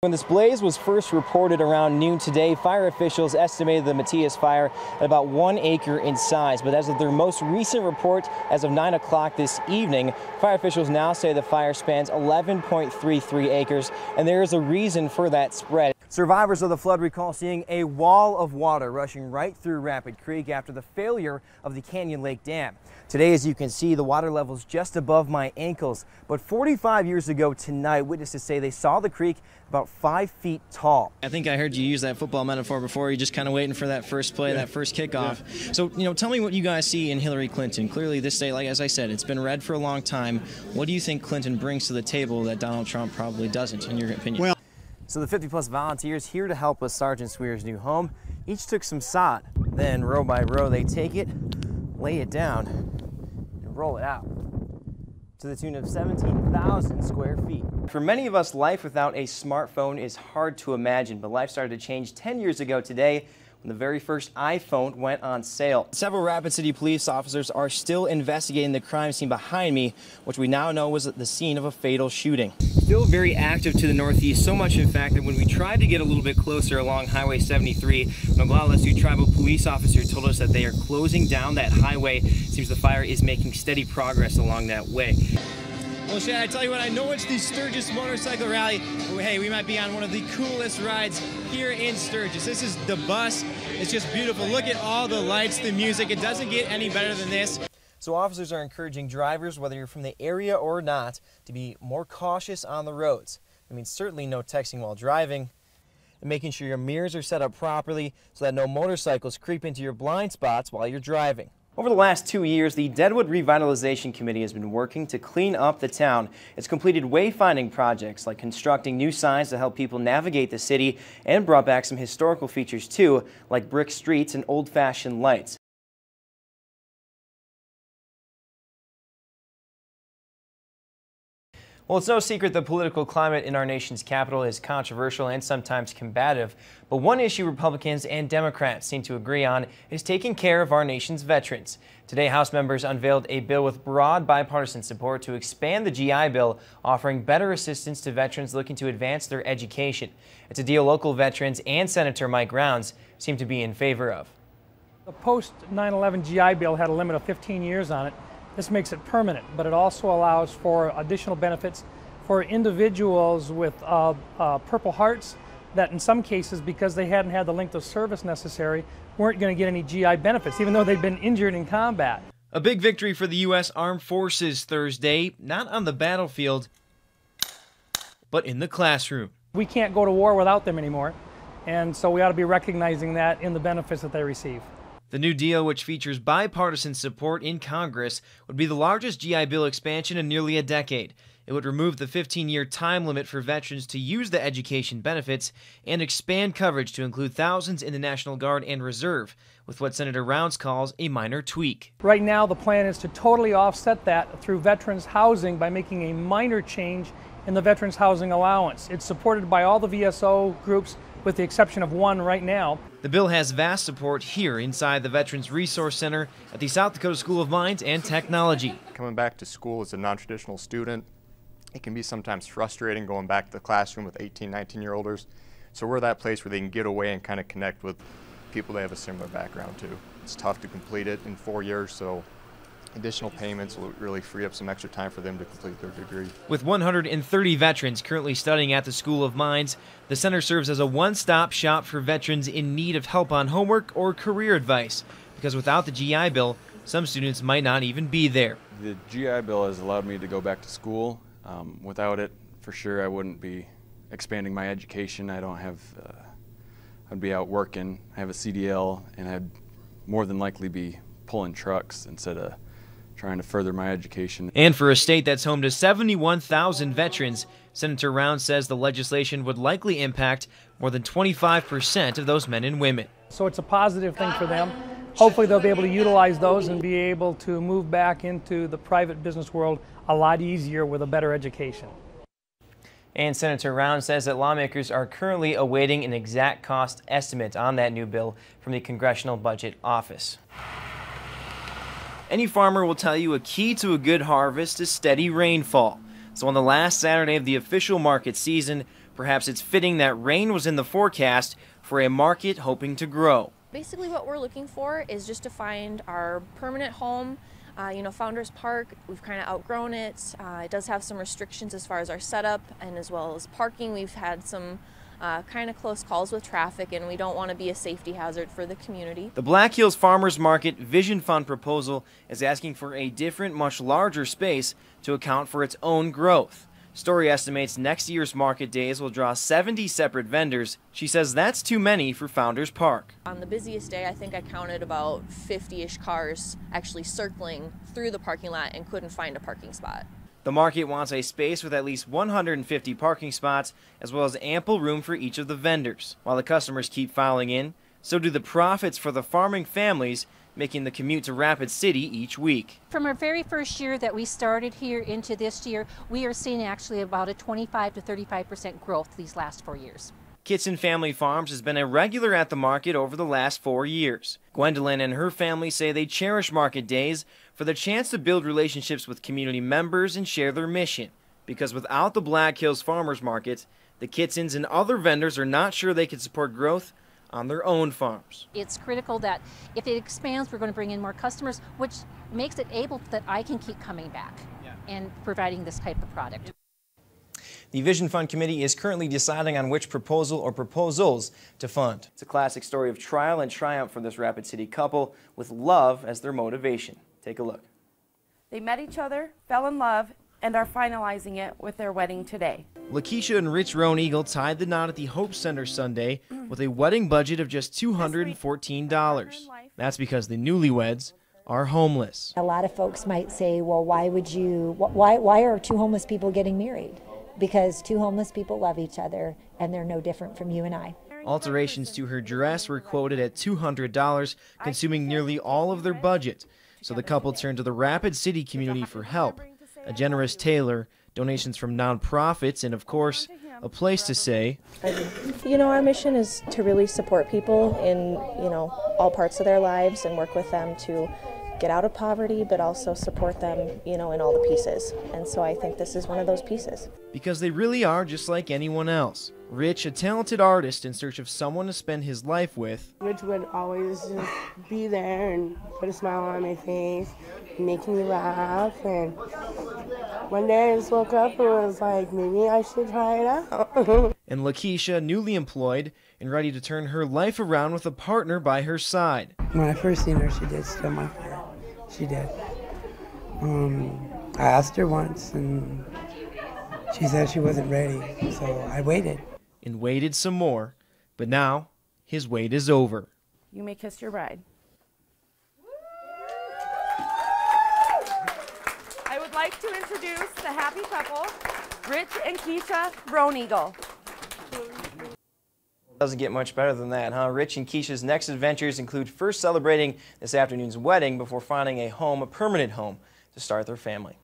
When this blaze was first reported around noon today, fire officials estimated the Matias fire at about 1 acre in size. But as of their most recent report, as of 9 o'clock this evening, fire officials now say the fire spans 11.33 acres, and there is a reason for that spread. Survivors of the flood recall seeing a wall of water rushing right through Rapid Creek after the failure of the Canyon Lake Dam. Today, as you can see, the water level's just above my ankles. But 45 years ago tonight, witnesses say they saw the creek about 5 feet tall. I think I heard you use that football metaphor before. You're just kind of waiting for that first play, that first kickoff. Yeah. So, tell me what you guys see in Hillary Clinton. Clearly this state, like as I said, it's been red for a long time. What do you think Clinton brings to the table that Donald Trump probably doesn't, in your opinion? Well, so the 50-plus volunteers here to help with Sergeant Swear's new home each took some sod. Then, row by row, they take it, lay it down, and roll it out to the tune of 17,000 square feet. For many of us, life without a smartphone is hard to imagine, but life started to change 10 years ago today when the very first iPhone went on sale. Several Rapid City police officers are still investigating the crime scene behind me, which we now know was the scene of a fatal shooting. Still very active to the northeast, so much in fact that when we tried to get a little bit closer along Highway 73, Nogales Sioux Tribal Police officer told us that they are closing down that highway. Seems the fire is making steady progress along that way. Well, Shad, I tell you what, I know it's the Sturgis Motorcycle Rally, but hey, we might be on one of the coolest rides here in Sturgis. This is the bus. It's just beautiful. Look at all the lights, the music. It doesn't get any better than this. So officers are encouraging drivers, whether you're from the area or not, to be more cautious on the roads. I mean, certainly no texting while driving, and making sure your mirrors are set up properly so that no motorcycles creep into your blind spots while you're driving. Over the last 2 years, the Deadwood Revitalization Committee has been working to clean up the town. It's completed wayfinding projects like constructing new signs to help people navigate the city and brought back some historical features too, like brick streets and old-fashioned lights. Well, it's no secret the political climate in our nation's capital is controversial and sometimes combative, but one issue Republicans and Democrats seem to agree on is taking care of our nation's veterans. Today, House members unveiled a bill with broad bipartisan support to expand the GI Bill, offering better assistance to veterans looking to advance their education. It's a deal local veterans and Senator Mike Rounds seem to be in favor of. The post-9/11 GI Bill had a limit of 15 years on it. This makes it permanent, but it also allows for additional benefits for individuals with Purple Hearts that in some cases, because they hadn't had the length of service necessary, weren't going to get any GI benefits, even though they'd been injured in combat. A big victory for the U.S. Armed Forces Thursday, not on the battlefield, but in the classroom. We can't go to war without them anymore, and so we ought to be recognizing that in the benefits that they receive. The new deal, which features bipartisan support in Congress, would be the largest GI Bill expansion in nearly a decade. It would remove the 15-year time limit for veterans to use the education benefits and expand coverage to include thousands in the National Guard and Reserve, with what Senator Rounds calls a minor tweak. Right now, the plan is to totally offset that through veterans housing by making a minor change in the veterans housing allowance. It's supported by all the VSO groups, with the exception of one right now. The bill has vast support here inside the Veterans Resource Center at the South Dakota School of Mines and Technology. Coming back to school as a non-traditional student, it can be sometimes frustrating going back to the classroom with 18, 19-year-olders. So we're that place where they can get away and kind of connect with people they have a similar background to. It's tough to complete it in 4 years, so additional payments will really free up some extra time for them to complete their degree. With 130 veterans currently studying at the School of Mines, the center serves as a one-stop shop for veterans in need of help on homework or career advice, because without the GI Bill, some students might not even be there. The GI Bill has allowed me to go back to school. Without it, for sure, I wouldn't be expanding my education. I don't have, I'd be out working. I have a CDL, and I'd more than likely be pulling trucks instead of trying to further my education. And for a state that's home to 71,000 veterans, Senator Rounds says the legislation would likely impact more than 25% of those men and women. So it's a positive thing for them. Hopefully they'll be able to utilize those and be able to move back into the private business world a lot easier with a better education. And Senator Rounds says that lawmakers are currently awaiting an exact cost estimate on that new bill from the Congressional Budget Office. Any farmer will tell you a key to a good harvest is steady rainfall. So on the last Saturday of the official market season, Perhaps it's fitting that rain was in the forecast for a market hoping to grow. Basically what we're looking for is just to find our permanent home. Founders Park, we've kind of outgrown it. It does have some restrictions as far as our setup and as well as parking. We've had some kind of close calls with traffic, and we don't want to be a safety hazard for the community. The Black Hills Farmers Market Vision Fund proposal is asking for a different, much larger space to account for its own growth. Story estimates next year's market days will draw 70 separate vendors. She says that's too many for Founders Park. On the busiest day, I think I counted about 50-ish cars actually circling through the parking lot and couldn't find a parking spot. The market wants a space with at least 150 parking spots, as well as ample room for each of the vendors. While the customers keep filing in, so do the profits for the farming families making the commute to Rapid City each week. From our very first year that we started here into this year, we are seeing actually about a 25 to 35% growth these last 4 years. Kitson Family Farms has been a regular at the market over the last 4 years. Gwendolyn and her family say they cherish market days for the chance to build relationships with community members and share their mission. Because without the Black Hills Farmers Market, the Kitsons and other vendors are not sure they can support growth on their own farms. It's critical that if it expands, we're going to bring in more customers, which makes it able that I can keep coming back and providing this type of product. The Vision Fund Committee is currently deciding on which proposal or proposals to fund. It's a classic story of trial and triumph for this Rapid City couple with love as their motivation. Take a look. They met each other, fell in love, and are finalizing it with their wedding today. Lakeisha and Rich Roan Eagle tied the knot at the Hope Center Sunday with a wedding budget of just $214. That's because the newlyweds are homeless. A lot of folks might say, well, why are two homeless people getting married? Because two homeless people love each other, and they're no different from you and I. Alterations to her dress were quoted at $200, consuming nearly all of their budget. So the couple turned to the Rapid City community for help. A generous tailor, donations from nonprofits, and of course, a place to say, Our mission is to really support people in, all parts of their lives and work with them to get out of poverty, but also support them, in all the pieces. And so I think this is one of those pieces. Because they really are just like anyone else. Rich, a talented artist in search of someone to spend his life with. Rich would always just be there and put a smile on my face, make me laugh. And one day I just woke up and was like, maybe I should try it out. And Lakeisha, newly employed and ready to turn her life around with a partner by her side. When I first seen her, she did steal my hair. She did. I asked her once, and she said she wasn't ready, so I waited. And waited some more, but now his wait is over. You may kiss your bride. I would like to introduce the happy couple, Rich and Keisha Roan Eagle. Doesn't get much better than that, huh? Rich and Keisha's next adventures include first celebrating this afternoon's wedding before finding a permanent home, to start their family.